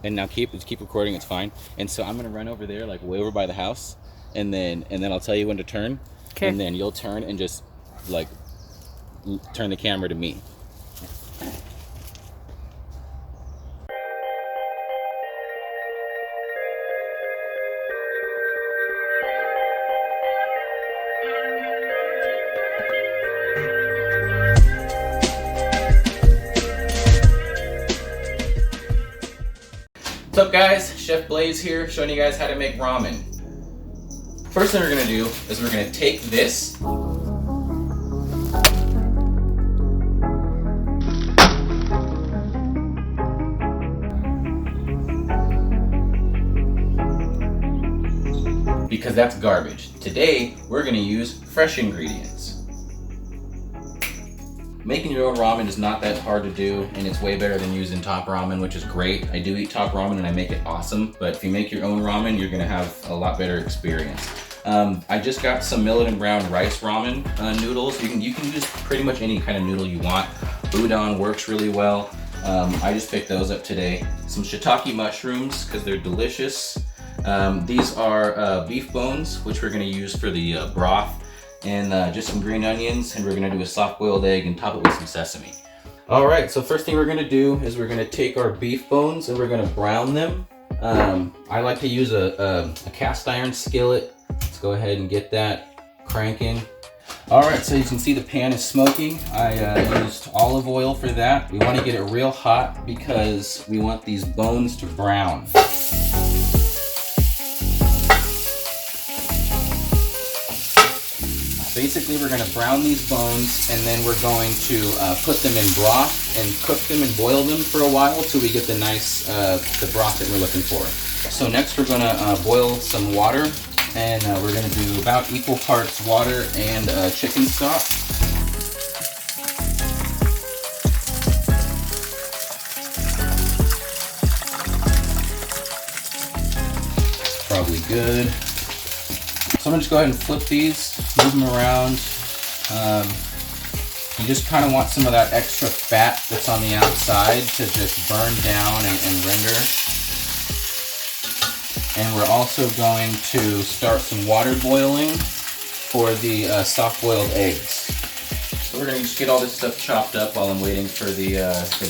And now keep recording, it's fine. And so I'm gonna run over there, like way over by the house, and then I'll tell you when to turn. Okay. And then you'll turn and just like turn the camera to me. What's up guys, Chef Blaze here, showing you guys how to make ramen. First thing we're gonna do is we're gonna take this, because that's garbage. Today, we're gonna use fresh ingredients. Making your own ramen is not that hard to do, and it's way better than using Top Ramen, which is great. I do eat Top Ramen and I make it awesome, but if you make your own ramen, you're gonna have a lot better experience. I just got some millet and brown rice ramen noodles. You can use pretty much any kind of noodle you want. Udon works really well. I just picked those up today. Some shiitake mushrooms, because they're delicious. These are beef bones, which we're gonna use for the broth. And just some green onions, and we're gonna do a soft-boiled egg and top it with some sesame. All right, so first thing we're gonna do is we're gonna take our beef bones and we're gonna brown them. I like to use a cast iron skillet. Let's go ahead and get that cranking. All right, so you can see the pan is smoking. I used olive oil for that. We wanna get it real hot because we want these bones to brown. Basically, we're gonna brown these bones, and then we're going to put them in broth and cook them and boil them for a while till we get the nice, the broth that we're looking for. So next we're gonna boil some water, and we're gonna do about equal parts water and chicken stock. Probably good. So I'm gonna just go ahead and flip these, move them around. You just kind of want some of that extra fat that's on the outside to just burn down and render. And we're also going to start some water boiling for the soft-boiled eggs. So we're gonna just get all this stuff chopped up while I'm waiting for the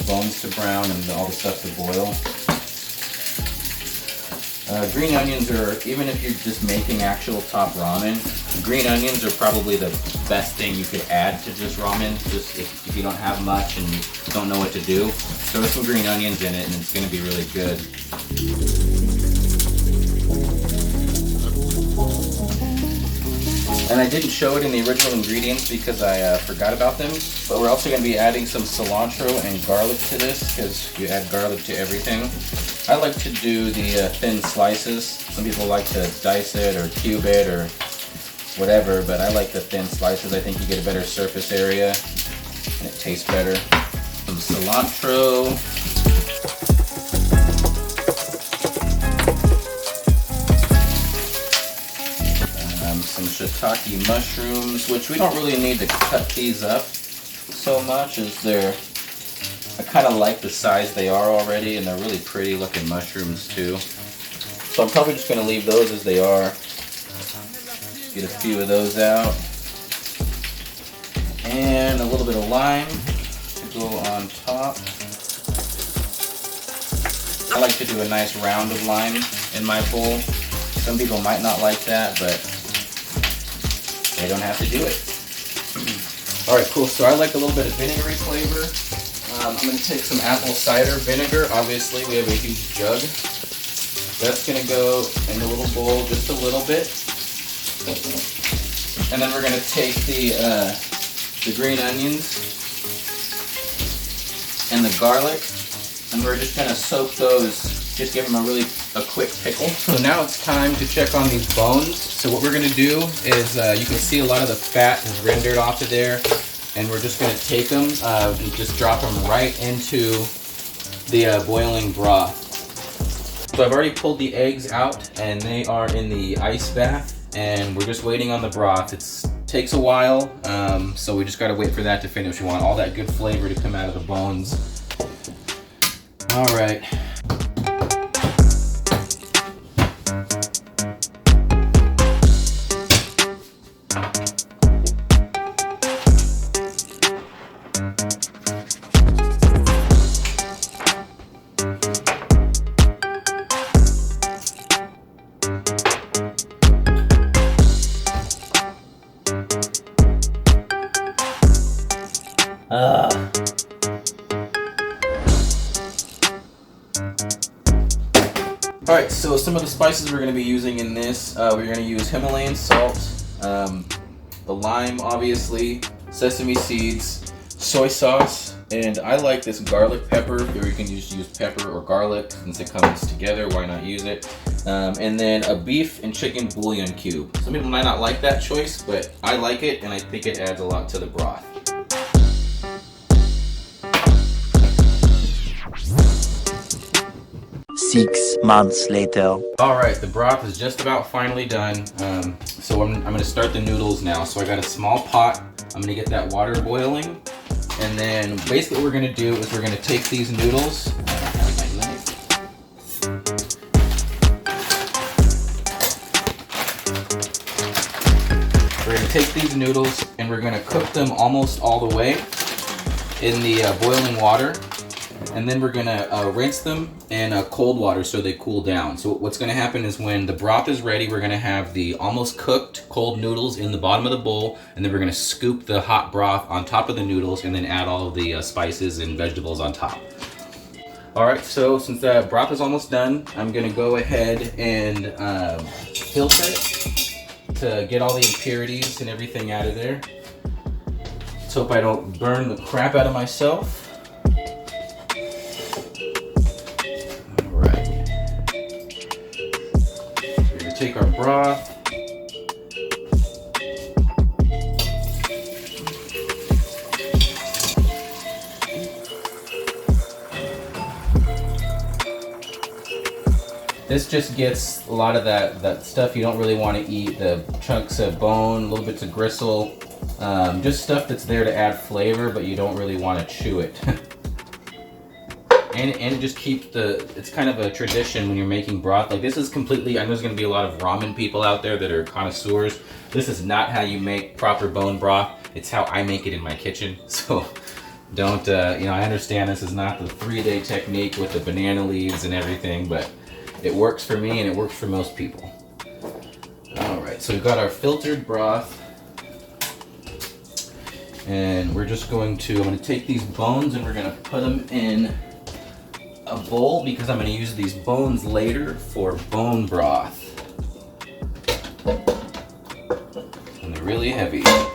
bones to brown and all the stuff to boil. Green onions are, even if you're just making actual top ramen, green onions are probably the best thing you could add to just ramen, just if you don't have much and you don't know what to do. Throw some green onions in it and it's going to be really good. And I didn't show it in the original ingredients because I forgot about them, but we're also going to be adding some cilantro and garlic to this because you add garlic to everything. I like to do the thin slices. Some people like to dice it or cube it or whatever, but I like the thin slices. I think you get a better surface area and it tastes better. Some cilantro. Some shiitake mushrooms, which we don't really need to cut these up so much as I kind of like the size they are already, and they're really pretty looking mushrooms too. So I'm probably just going to leave those as they are. Get a few of those out. And a little bit of lime to go on top. I like to do a nice round of lime in my bowl. Some people might not like that, but they don't have to do it. Alright, cool. So I like a little bit of vinegary flavor. I'm going to take some apple cider vinegar. Obviously, we have a huge jug. That's going to go in a little bowl, just a little bit. And then we're going to take the green onions and the garlic, and we're just going to soak those, just give them a quick pickle. So now it's time to check on these bones. So what we're going to do is, you can see a lot of the fat is rendered off of there. And we're just going to take them and just drop them right into the boiling broth. So I've already pulled the eggs out and they are in the ice bath, and we're just waiting on the broth. It takes a while, so we just got to wait for that to finish. We want all that good flavor to come out of the bones. All right. Alright, so some of the spices we're going to be using in this, we're going to use Himalayan salt, the lime obviously, sesame seeds, soy sauce, and I like this garlic pepper, or you can just use pepper or garlic since it comes together, why not use it? And then a beef and chicken bouillon cube. Some people might not like that choice, but I like it and I think it adds a lot to the broth. 6 months later. Alright, the broth is just about finally done. So I'm going to start the noodles now. So I got a small pot. I'm going to get that water boiling. And then basically what we're going to do is we're going to take these noodles. We're going to take these noodles and we're going to cook them almost all the way in the boiling water. And then we're going to rinse them in cold water so they cool down. So what's going to happen is when the broth is ready, we're going to have the almost cooked cold noodles in the bottom of the bowl, and then we're going to scoop the hot broth on top of the noodles and then add all of the spices and vegetables on top. Alright, so since the broth is almost done, I'm going to go ahead and filter it to get all the impurities and everything out of there. Let's hope I don't burn the crap out of myself. Take our broth. This just gets a lot of that stuff you don't really want to eat, the chunks of bone, little bits of gristle, just stuff that's there to add flavor, but you don't really want to chew it. And just keep it's kind of a tradition when you're making broth. Like this is completely, I know there's going to be a lot of ramen people out there that are connoisseurs. This is not how you make proper bone broth. It's how I make it in my kitchen. So don't, I understand this is not the 3-day technique with the banana leaves and everything, but it works for me and it works for most people. All right, so we've got our filtered broth. And we're just I'm going to take these bones and we're going to put them in a bowl because I'm going to use these bones later for bone broth. And they're really heavy. Okay.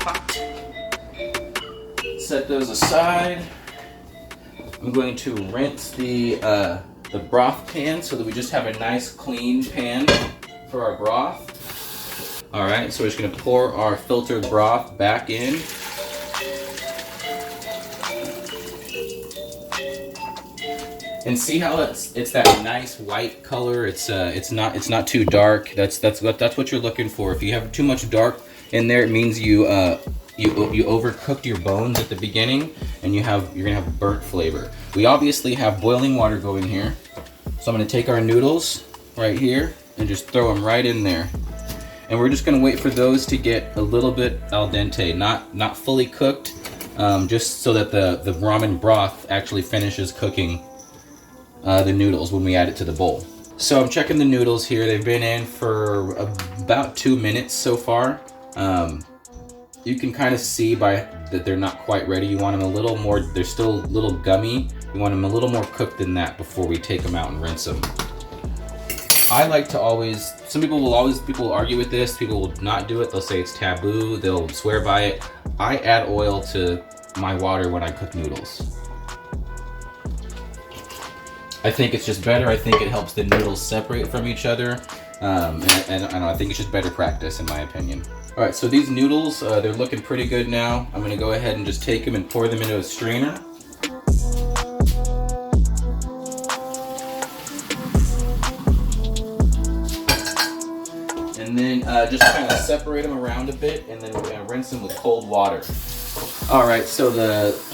Hot. Set those aside. I'm going to rinse the broth pan so that we just have a nice clean pan for our broth. Alright, so we're just going to pour our filtered broth back in. And see how it's that nice white color. It's not too dark. That's what you're looking for. If you have too much dark in there, it means you overcooked your bones at the beginning, and you're gonna have burnt flavor. We obviously have boiling water going here, so I'm gonna take our noodles right here and just throw them right in there, and we're just gonna wait for those to get a little bit al dente, not fully cooked, just so that the ramen broth actually finishes cooking the noodles when we add it to the bowl. So I'm checking the noodles here. They've been in for about 2 minutes so far. You can kind of see that they're not quite ready. You want them a little more, they're still a little gummy. You want them a little more cooked than that before we take them out and rinse them. I like to always, people will argue with this, people will not do it, they'll say it's taboo, they'll swear by it. I add oil to my water when I cook noodles. I think it's just better. I think it helps the noodles separate from each other. And I think it's just better practice in my opinion. All right, so these noodles, they're looking pretty good now. I'm gonna go ahead and just take them and pour them into a strainer. And then just kind of separate them around a bit, and then we're gonna rinse them with cold water. All right, so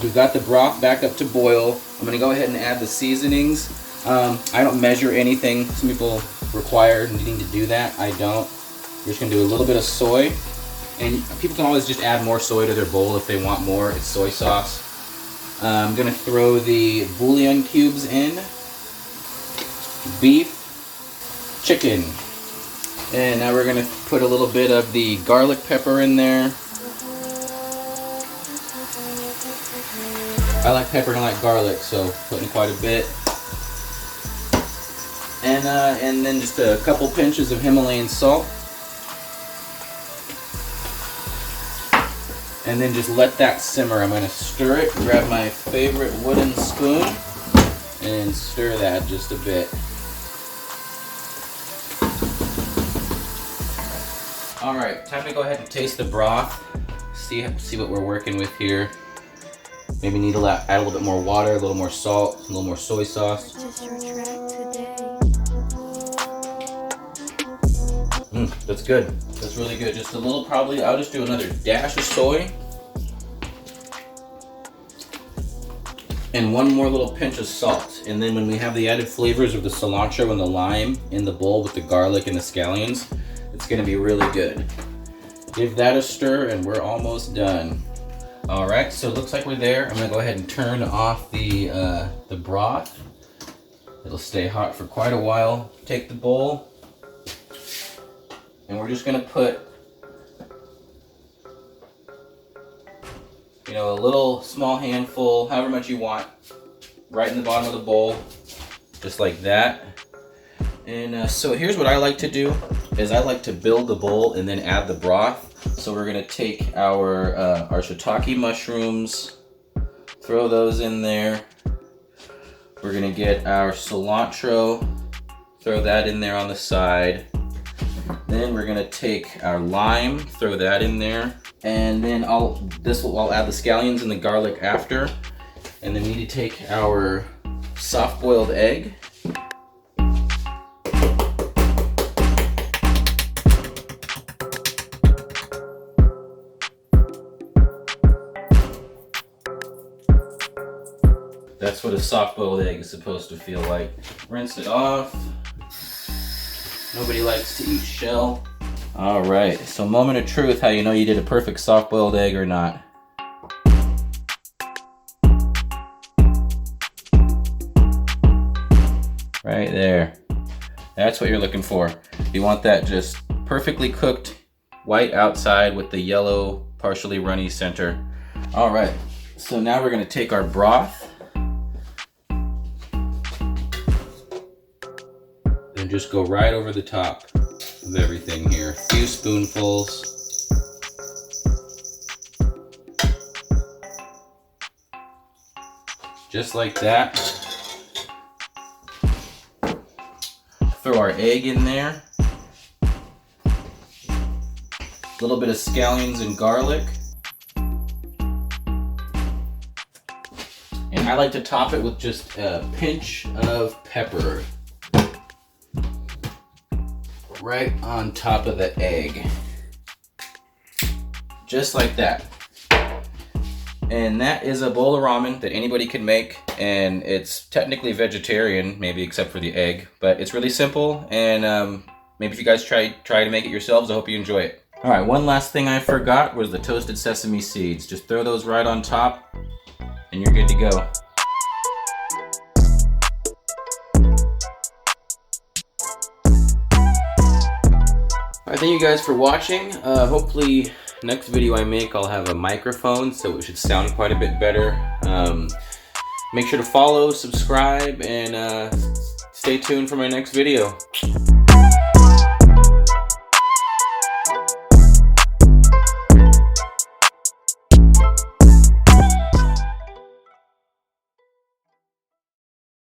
we've got the broth back up to boil. I'm gonna go ahead and add the seasonings. I don't measure anything. Some people require needing to do that. I don't. We're just gonna do a little bit of soy. And people can always just add more soy to their bowl if they want more. It's soy sauce. I'm gonna throw the bouillon cubes in, beef, chicken. And now we're gonna put a little bit of the garlic pepper in there. I like pepper and I like garlic, so putting quite a bit. And then just a couple pinches of Himalayan salt. And then just let that simmer. I'm gonna stir it, grab my favorite wooden spoon, and stir that just a bit. All right, time to go ahead and taste the broth. See what we're working with here. Maybe need to add a little bit more water, a little more salt, a little more soy sauce. That's good. That's really good. Just a little, probably, I'll just do another dash of soy. And one more little pinch of salt. And then when we have the added flavors of the cilantro and the lime in the bowl with the garlic and the scallions, it's gonna be really good. Give that a stir and we're almost done. All right, so it looks like we're there. I'm gonna go ahead and turn off the broth. It'll stay hot for quite a while. Take the bowl, and we're just gonna put, you know, a little small handful, however much you want, right in the bottom of the bowl, just like that. And so here's what I like to do, is I like to build the bowl and then add the broth. So we're gonna take our shiitake mushrooms, throw those in there. We're gonna get our cilantro, throw that in there on the side. Then we're gonna take our lime, throw that in there. And then I'll add the scallions and the garlic after. And then we need to take our soft-boiled egg. That's what a soft-boiled egg is supposed to feel like. Rinse it off. Nobody likes to eat shell. All right, so moment of truth, how you know you did a perfect soft-boiled egg or not. Right there. That's what you're looking for. You want that just perfectly cooked, white outside with the yellow, partially runny center. All right, so now we're gonna take our broth and just go right over the top of everything here. A few spoonfuls. Just like that. Throw our egg in there. A little bit of scallions and garlic. And I like to top it with just a pinch of pepper. Right on top of the egg. Just like that. And that is a bowl of ramen that anybody can make, and it's technically vegetarian, maybe except for the egg, but it's really simple, and maybe if you guys try to make it yourselves, I hope you enjoy it. All right, one last thing I forgot was the toasted sesame seeds. Just throw those right on top, and you're good to go. Alright, thank you guys for watching. Hopefully next video I make I'll have a microphone, so it should sound quite a bit better. Make sure to follow, subscribe, and stay tuned for my next video.